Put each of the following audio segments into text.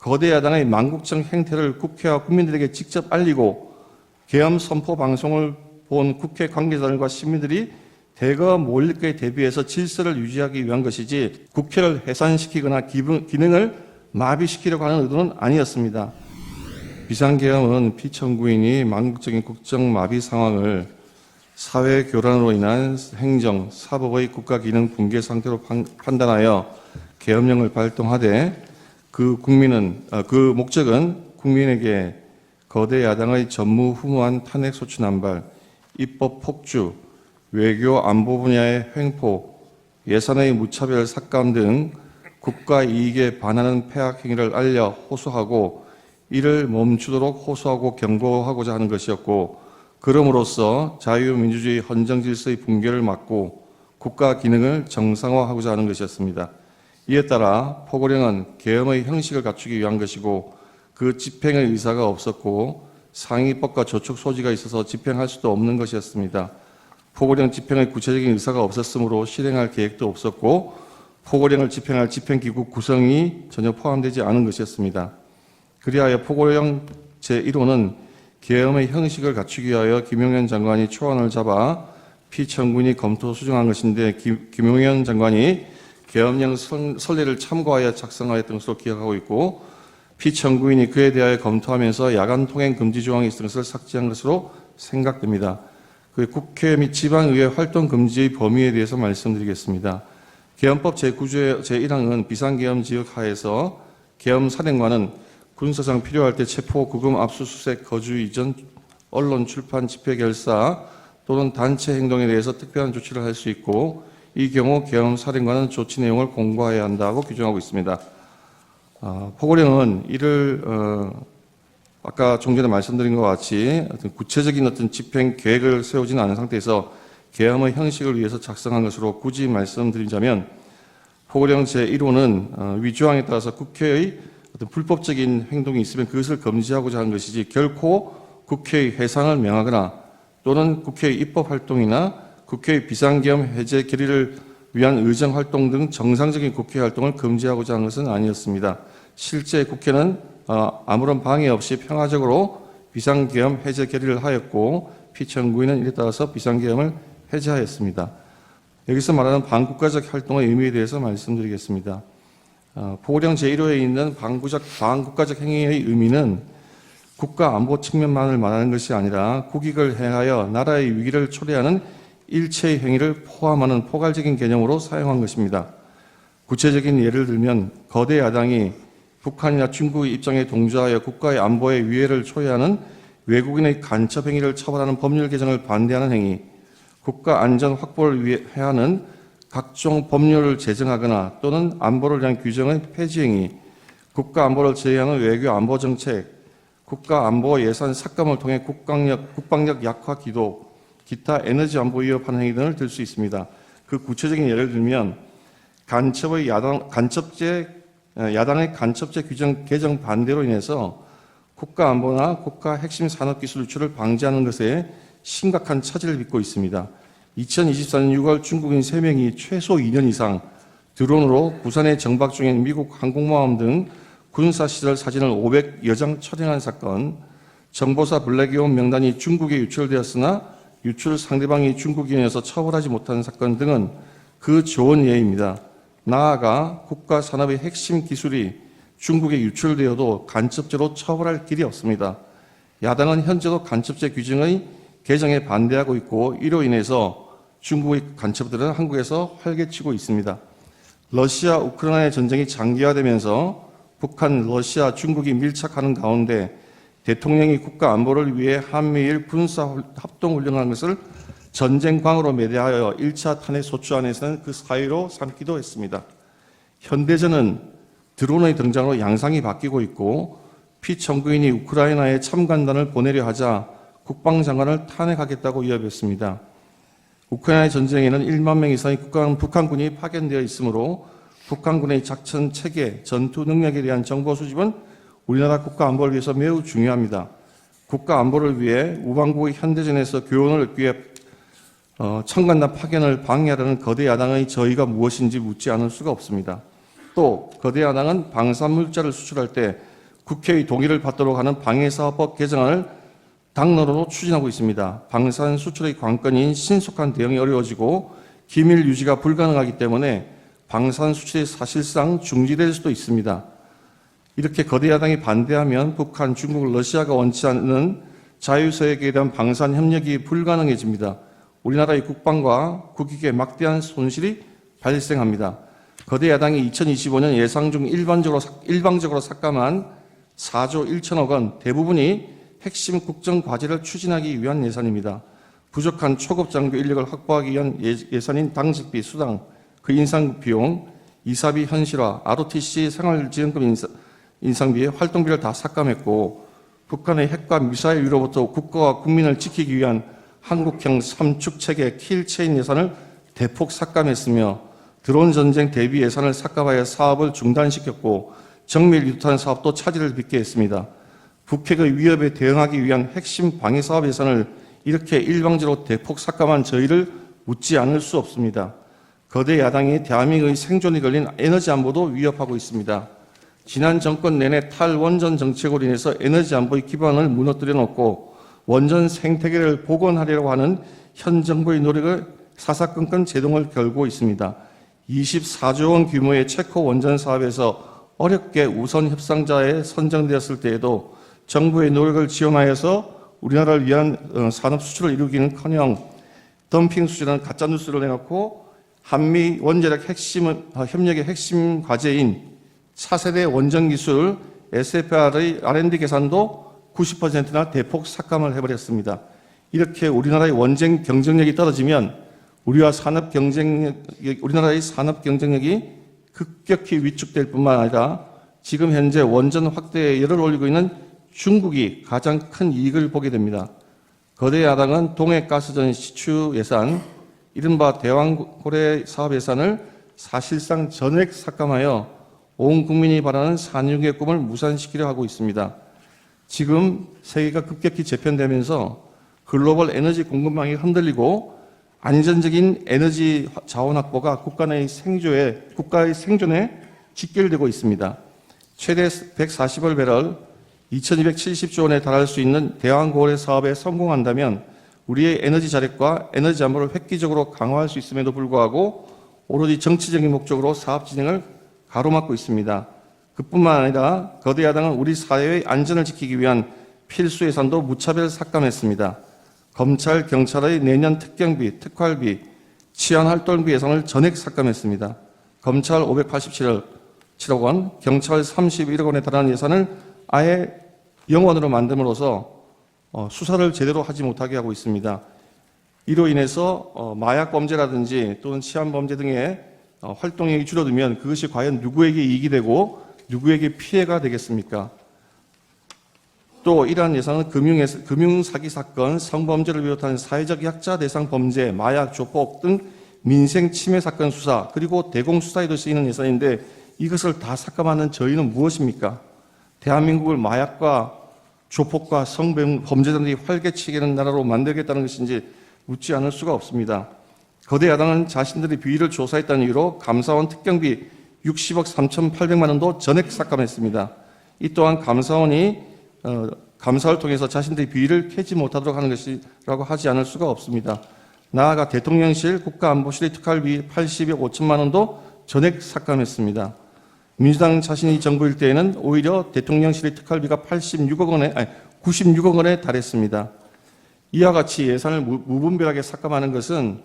거대 야당의 망국적 행태를 국회와 국민들에게 직접 알리고 계엄 선포 방송을 본 국회 관계자들과 시민들이 대거 몰릴 것에 대비해서 질서를 유지하기 위한 것이지 국회를 해산시키거나 기능을 마비시키려고 하는 의도는 아니었습니다. 비상계엄은 피청구인이 망국적인 국정 마비 상황을 사회 교란으로 인한 행정, 사법의 국가 기능 붕괴 상태로 판단하여 계엄령을 발동하되 그 목적은 국민에게 거대 야당의 전무후무한 탄핵 소추 남발, 입법 폭주, 외교 안보 분야의 횡포, 예산의 무차별 삭감 등 국가 이익에 반하는 폐악 행위를 알려 호소하고 이를 멈추도록 호소하고 경고하고자 하는 것이었고, 그럼으로써 자유민주주의 헌정 질서의 붕괴를 막고 국가 기능을 정상화하고자 하는 것이었습니다. 이에 따라 포고령은 계엄의 형식을 갖추기 위한 것이고 그 집행의 의사가 없었고 상위법과 저촉 소지가 있어서 집행할 수도 없는 것이었습니다. 포고령 집행의 구체적인 의사가 없었으므로 실행할 계획도 없었고 포고령을 집행할 집행기구 구성이 전혀 포함되지 않은 것이었습니다. 그리하여 포고령 제1호는 계엄의 형식을 갖추기 위하여 김용현 장관이 초안을 잡아 피청구인이 검토 수정한 것인데 김용현 장관이 계엄령 선례를 참고하여 작성하였던 것으로 기억하고 있고 피청구인이 그에 대하여 검토하면서 야간 통행 금지 조항이 있었던 것을 삭제한 것으로 생각됩니다. 그 국회 및 지방의회 활동 금지의 범위에 대해서 말씀드리겠습니다. 계엄법 제9조 제1항은 비상계엄 지역 하에서 계엄 사령관은 군사상 필요할 때 체포, 구금, 압수수색, 거주 이전, 언론, 출판, 집회, 결사 또는 단체 행동에 대해서 특별한 조치를 할 수 있고 이 경우 계엄 사령관은 조치 내용을 공고해야 한다고 규정하고 있습니다. 포고령은 이를 아까 좀 전에 말씀드린 것 같이 구체적인 집행 계획을 세우지는 않은 상태에서 계엄의 형식을 위해서 작성한 것으로 굳이 말씀드리자면 포고령 제1호는 위조항에 따라서 국회의 불법적인 행동이 있으면 그것을 금지하고자 하는 것이지 결코 국회의 해산을 명하거나 또는 국회의 입법활동이나 국회의 비상계엄 해제 결의를 위한 의정활동 등 정상적인 국회 활동을 금지하고자 하는 것은 아니었습니다. 실제 국회는 아무런 방해 없이 평화적으로 비상계엄 해제 결의를 하였고 피청구인은 이에 따라서 비상계엄을 해제하였습니다. 여기서 말하는 반국가적 활동의 의미에 대해서 말씀드리겠습니다. 포고령 제1호에 있는 반국가적 행위의 의미는 국가 안보 측면만을 말하는 것이 아니라 국익을 행하여 나라의 위기를 초래하는 일체의 행위를 포함하는 포괄적인 개념으로 사용한 것입니다. 구체적인 예를 들면 거대 야당이 북한이나 중국의 입장에 동조하여 국가의 안보에 위해를 초래하는 외국인의 간첩 행위를 처벌하는 법률 개정을 반대하는 행위, 국가 안전 확보를 위해 하는 각종 법률을 제정하거나 또는 안보를 위한 규정의 폐지 행위, 국가 안보를 제외하는 외교 안보 정책, 국가 안보 예산 삭감을 통해 국방력 약화 기도, 기타 에너지 안보 위협하는 행위 등을 들 수 있습니다. 그 구체적인 예를 들면 야당의 간첩죄 규정 개정 반대로 인해서 국가 안보나 국가 핵심 산업 기술 유출을 방지하는 것에 심각한 차질을 빚고 있습니다. 2024년 6월 중국인 3명이 최소 2년 이상 드론으로 부산에 정박 중인 미국 항공모함 등 군사시설 사진을 500여 장 촬영한 사건, 정보사 블랙이온 명단이 중국에 유출되었으나 유출 상대방이 중국인이어서 처벌하지 못하는 사건 등은 그 좋은 예입니다. 나아가 국가 산업의 핵심 기술이 중국에 유출되어도 간첩죄로 처벌할 길이 없습니다. 야당은 현재도 간첩죄 규정의 개정에 반대하고 있고 이로 인해서 중국의 간첩들은 한국에서 활개치고 있습니다. 러시아 우크라이나 전쟁이 장기화되면서 북한, 러시아, 중국이 밀착하는 가운데 대통령이 국가 안보를 위해 한미일 군사 합동훈련한 것을 전쟁광으로 매대하여 1차 탄핵 소추안에서는 그 사유로 삼기도 했습니다. 현대전은 드론의 등장으로 양상이 바뀌고 있고 피청구인이 우크라이나에 참관단을 보내려 하자 국방장관을 탄핵하겠다고 위협했습니다. 우크라이나 전쟁에는 1만 명 이상의 북한군이 파견되어 있으므로 북한군의 작전 체계, 전투 능력에 대한 정보 수집은 우리나라 국가 안보를 위해서 매우 중요합니다. 국가 안보를 위해 우방국의 현대전에서 교훈을 얻기 위해 참관단 파견을 방해하려는 거대 야당의 저의가 무엇인지 묻지 않을 수가 없습니다. 또 거대 야당은 방산물자를 수출할 때 국회의 동의를 받도록 하는 방해사업법 개정안을 당론으로 추진하고 있습니다. 방산 수출의 관건인 신속한 대응이 어려워지고 기밀 유지가 불가능하기 때문에 방산 수출이 사실상 중지될 수도 있습니다. 이렇게 거대 야당이 반대하면 북한, 중국, 러시아가 원치 않는 자유서약에 대한 방산 협력이 불가능해집니다. 우리나라의 국방과 국익에 막대한 손실이 발생합니다. 거대 야당이 2025년 예상 중 일방적으로 삭감한 4조 1천억 원 대부분이 핵심 국정 과제를 추진하기 위한 예산입니다. 부족한 초급 장교 인력을 확보하기 위한 예산인 당직비, 수당, 그 인상 비용, 이사비 현실화, ROTC 생활지원금 인상비에 활동비를 다 삭감했고 북한의 핵과 미사일 위로부터 국가와 국민을 지키기 위한 한국형 삼축체계 킬체인 예산을 대폭 삭감했으며 드론 전쟁 대비 예산을 삭감하여 사업을 중단시켰고 정밀 유탄 사업도 차질을 빚게 했습니다. 북핵의 위협에 대응하기 위한 핵심 방위 사업 예산을 이렇게 일방적으로 대폭 삭감한 저희를 묻지 않을 수 없습니다. 거대 야당이 대한민국의 생존이 걸린 에너지 안보도 위협하고 있습니다. 지난 정권 내내 탈원전 정책으로 인해서 에너지 안보의 기반을 무너뜨려 놓고 원전 생태계를 복원하려고 하는 현 정부의 노력을 사사건건 제동을 걸고 있습니다. 24조 원 규모의 체코 원전 사업에서 어렵게 우선 협상자에 선정되었을 때에도 정부의 노력을 지원하여서 우리나라를 위한 산업 수출을 이루기는커녕 덤핑 수준의 가짜 뉴스를 내놓고 한미 원자력 협력의 핵심 과제인 차세대 원전 기술 SFR의 R&D 계산도 90%나 대폭 삭감을 해버렸습니다. 이렇게 우리나라의 원전 경쟁력이 떨어지면 우리나라의 산업 경쟁력이 급격히 위축될 뿐만 아니라 지금 현재 원전 확대에 열을 올리고 있는 중국이 가장 큰 이익을 보게 됩니다. 거대 야당은 동해가스전 시추 예산, 이른바 대왕고래 사업 예산을 사실상 전액 삭감하여 온 국민이 바라는 산유국의 꿈을 무산시키려 하고 있습니다. 지금 세계가 급격히 재편되면서 글로벌 에너지 공급망이 흔들리고 안전적인 에너지 자원 확보가 국가의 생존에 직결되고 있습니다. 최대 140억 배럴 2270조 원에 달할 수 있는 대왕고래 사업에 성공한다면 우리의 에너지 자력과 에너지 안보를 획기적으로 강화할 수 있음에도 불구하고 오로지 정치적인 목적으로 사업 진행을 가로막고 있습니다. 그뿐만 아니라 거대 야당은 우리 사회의 안전을 지키기 위한 필수 예산도 무차별 삭감했습니다. 검찰, 경찰의 내년 특경비, 특활비, 치안활동비 예산을 전액 삭감했습니다. 검찰 587억 원, 경찰 31억 원에 달하는 예산을 아예 영원으로 만듦으로써 수사를 제대로 하지 못하게 하고 있습니다. 이로 인해서 마약 범죄라든지 또는 치안 범죄 등의 활동이 줄어들면 그것이 과연 누구에게 이익이 되고 누구에게 피해가 되겠습니까? 또 이러한 예산은 금융사기 사건, 성범죄를 비롯한 사회적 약자 대상 범죄, 마약, 조폭 등 민생 침해 사건 수사, 그리고 대공수사에도 쓰이는 예산인데 이것을 다 삭감하는 저희는 무엇입니까? 대한민국을 마약과 조폭과 성범죄자들이 활개치게 나라로 만들겠다는 것인지 묻지 않을 수가 없습니다. 거대 야당은 자신들의 비위를 조사했다는 이유로 감사원 특경비 60억 3,800만 원도 전액 삭감했습니다. 이 또한 감사원이 감사를 통해서 자신들의 비위를 캐지 못하도록 하는 것이라고 하지 않을 수가 없습니다. 나아가 대통령실 국가안보실의 특활비 80억 5천만 원도 전액 삭감했습니다. 민주당 자신이 정부일 때에는 오히려 대통령실의 특활비가 96억 원에 달했습니다. 이와 같이 예산을 무분별하게 삭감하는 것은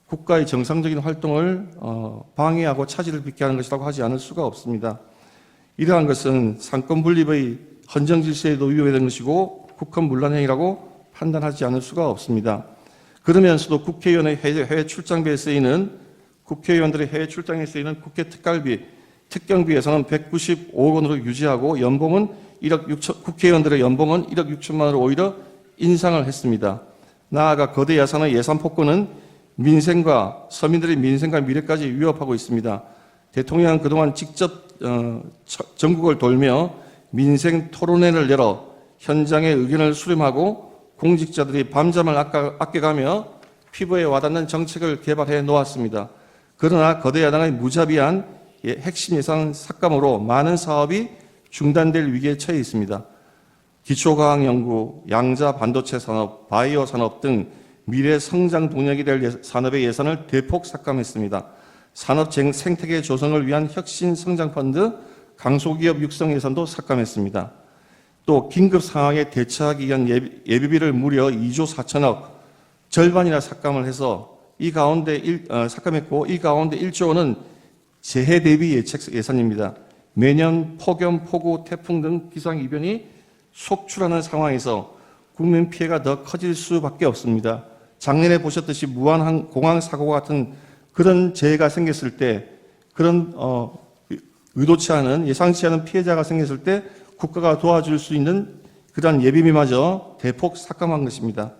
국가의 정상적인 활동을 방해하고 차질을 빚게 하는 것이라고 하지 않을 수가 없습니다. 이러한 것은 상권 분립의 헌정 질서에도 위배되는 것이고 국헌문란행위라고 판단하지 않을 수가 없습니다. 그러면서도 국회의원의 해외 출장비에 쓰이는 국회의원들의 해외 출장에 쓰이는 국회 특경비 예산은 195억 원으로 유지하고 연봉은 국회의원들의 연봉은 1억 6천만 원으로 오히려 인상을 했습니다. 나아가 거대 예산의 예산 폭거는 서민들의 민생과 미래까지 위협하고 있습니다. 대통령은 그동안 직접 전국을 돌며 민생 토론회를 열어 현장의 의견을 수렴하고 공직자들이 밤잠을 아껴가며 피부에 와닿는 정책을 개발해 놓았습니다. 그러나 거대 야당의 무자비한 핵심 예산 삭감으로 많은 사업이 중단될 위기에 처해 있습니다. 기초과학연구, 양자 반도체 산업, 바이오 산업 등 미래 성장 동력이 될 산업의 예산을 대폭 삭감했습니다. 산업 생태계 조성을 위한 혁신 성장 펀드, 강소기업 육성 예산도 삭감했습니다. 또 긴급 상황에 대처하기 위한 예비비를 무려 2조 4천억, 절반이나 삭감을 해서 삭감했고, 이 가운데 1조 원은 재해 대비 예산입니다. 매년 폭염, 폭우, 태풍 등 기상이변이 속출하는 상황에서 국민 피해가 더 커질 수밖에 없습니다. 작년에 보셨듯이 무한공항 사고 같은 그런 재해가 생겼을 때, 그런 의도치 않은, 예상치 않은 피해자가 생겼을 때 국가가 도와줄 수 있는 그러한 예비비마저 대폭 삭감한 것입니다.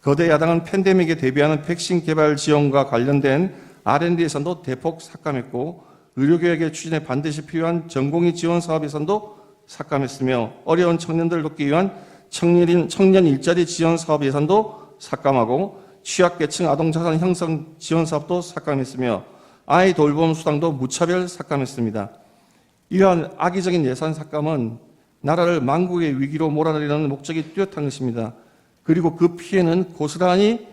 거대 야당은 팬데믹에 대비하는 백신 개발 지원과 관련된 R&D 예산도 대폭 삭감했고, 의료개혁의 추진에 반드시 필요한 전공의 지원 사업 예산도 삭감했으며, 어려운 청년들을 돕기 위한 청년 일자리 지원 사업 예산도 삭감하고, 취약계층 아동자산 형성 지원 사업도 삭감했으며, 아이 돌봄 수당도 무차별 삭감했습니다. 이러한 악의적인 예산 삭감은 나라를 망국의 위기로 몰아내려는 목적이 뚜렷한 것입니다. 그리고 그 피해는 고스란히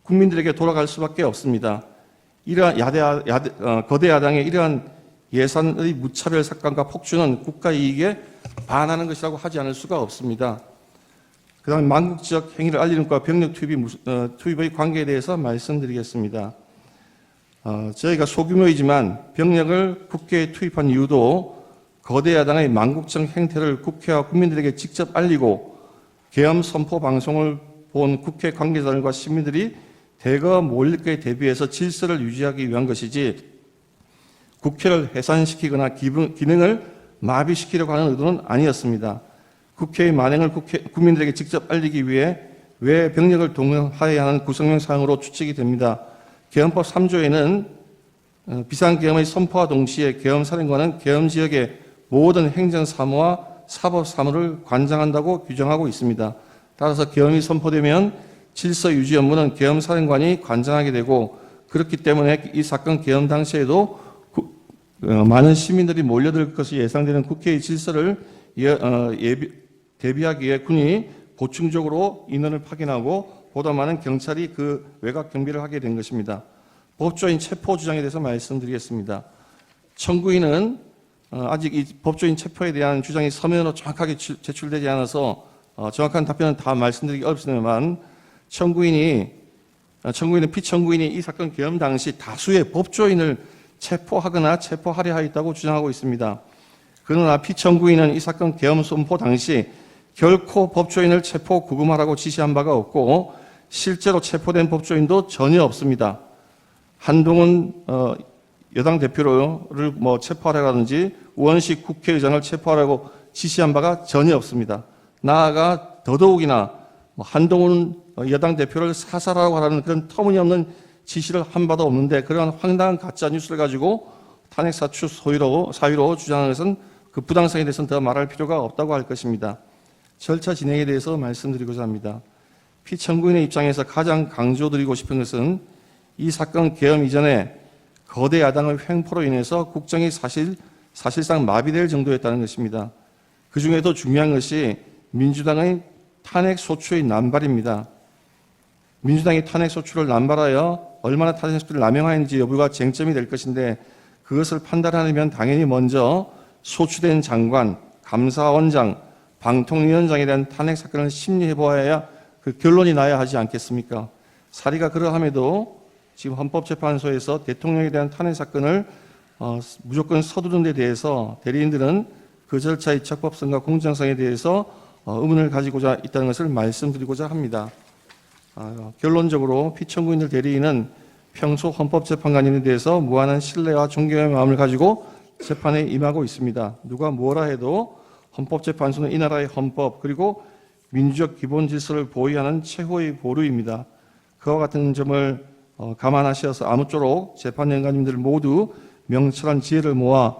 국민들에게 돌아갈 수밖에 없습니다. 이러한 거대 야당의 이러한 예산의 무차별 삭감과 폭주는 국가 이익에 반하는 것이라고 하지 않을 수가 없습니다. 그 다음에 망국적 행위를 알리는 것과 병력 투입의 관계에 대해서 말씀드리겠습니다. 저희가 소규모이지만 병력을 국회에 투입한 이유도 거대 야당의 망국적 행태를 국회와 국민들에게 직접 알리고 계엄 선포 방송을 본 국회 관계자들과 시민들이 대거 몰릴 것에 대비해서 질서를 유지하기 위한 것이지, 국회를 해산시키거나 기능을 마비시키려고 하는 의도는 아니었습니다. 국회의 만행을 국민들에게 직접 알리기 위해 외 병력을 동원하여야 하는 구성명 사항으로 추측이 됩니다. 계엄법 3조에는 비상계엄의 선포와 동시에 계엄사령관은 계엄지역의 모든 행정사무와 사법사무를 관장한다고 규정하고 있습니다. 따라서 계엄이 선포되면 질서 유지 업무는 계엄사령관이 관장하게 되고, 그렇기 때문에 이 사건 계엄 당시에도 많은 시민들이 몰려들 것이 예상되는 국회의 질서를 대비하기 위해 군이 보충적으로 인원을 파견하고 보다 많은 경찰이 그 외곽 경비를 하게 된 것입니다. 법조인 체포 주장에 대해서 말씀드리겠습니다. 청구인은 아직 이 법조인 체포에 대한 주장이 서면으로 정확하게 제출되지 않아서 정확한 답변은 다 말씀드리기 어렵습니다만, 청구인은 피청구인이 이 사건 계엄 당시 다수의 법조인을 체포하거나 체포하려 하였다고 주장하고 있습니다. 그러나 피청구인은 이 사건 계엄 선포 당시 결코 법조인을 체포 구금하라고 지시한 바가 없고, 실제로 체포된 법조인도 전혀 없습니다. 한동훈 여당 대표를 체포하라든지 우원식 국회의장을 체포하라고 지시한 바가 전혀 없습니다. 나아가 더더욱이나 한동훈 여당 대표를 사살하라고 하는 그런 터무니없는 지시를 한 바도 없는데, 그러한 황당한 가짜 뉴스를 가지고 탄핵 사추 사유로 주장하는 것은 그 부당성에 대해서는 더 말할 필요가 없다고 할 것입니다. 절차 진행에 대해서 말씀드리고자 합니다. 피청구인의 입장에서 가장 강조드리고 싶은 것은 이 사건 계엄 이전에 거대 야당의 횡포로 인해서 국정이 사실상 마비될 정도였다는 것입니다. 그 중에도 중요한 것이 민주당의 탄핵 소추의 남발입니다. 민주당이 탄핵 소추를 남발하여 얼마나 탄핵 소추를 남용하였는지 여부가 쟁점이 될 것인데, 그것을 판단하려면 당연히 먼저 소추된 장관, 감사원장, 방통위원장에 대한 탄핵 사건을 심리해 보아야 그 결론이 나야 하지 않겠습니까? 사리가 그러함에도 지금 헌법재판소에서 대통령에 대한 탄핵 사건을 무조건 서두른 데 대해서 대리인들은 그 절차의 적법성과 공정성에 대해서 의문을 가지고자 있다는 것을 말씀드리고자 합니다. 결론적으로 피청구인들 대리인은 평소 헌법재판관인에 대해서 무한한 신뢰와 존경의 마음을 가지고 재판에 임하고 있습니다. 누가 뭐라 해도 헌법재판소는 이 나라의 헌법 그리고 민주적 기본 질서를 보위하는 최고의 보루입니다. 그와 같은 점을 감안하셔서 아무쪼록 재판연가님들 모두 명철한 지혜를 모아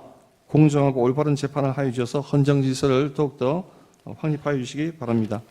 공정하고 올바른 재판을 하여 주셔서 헌정 질서를 더욱더 확립하여 주시기 바랍니다.